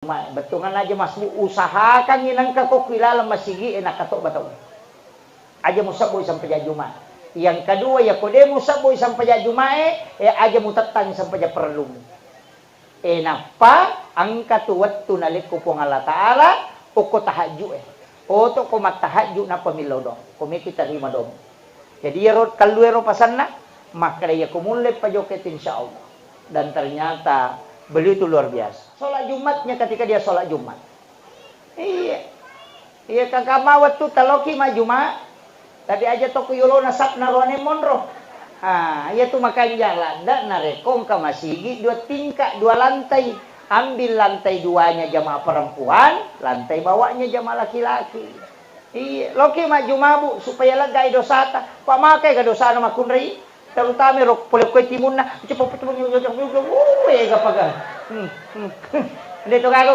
Betungan aja mas usahakan inang kako kilala masigi enak kato batong. Aja mo saboy sampai Jumat. Yang kedua ya kode mo saboy sampai Jumat aja mo tatang sampai perlum. Napa ang katuwat tunalik ko po ng Allah Ta'ala o ko tahadyo O to ko matahadyo na pamilaw dong. Kumikita rima dong. Jadi ya kaluero pasan na maka ya kumulip pa joket insya Allah. Dan ternyata beliau itu luar biasa. Sholat Jumatnya ketika dia sholat Jumat. Iya kakak mawat tuh taloki mah Jumat. Tadi aja toko yulo nasap naruane monro. Iya tuh makan jalan. Dan narekong ke masigi 2 tingkat 2 lantai. Ambil lantai 2-nya jamaah perempuan, lantai bawahnya jamaah laki-laki. Iya, loki mah Jumat bu supaya lega dosata. Pak makai ga dosa na makunri. Terutama rok polek ko timun na. Cepat-cepat nyunyuk. Gapaga. Dito kago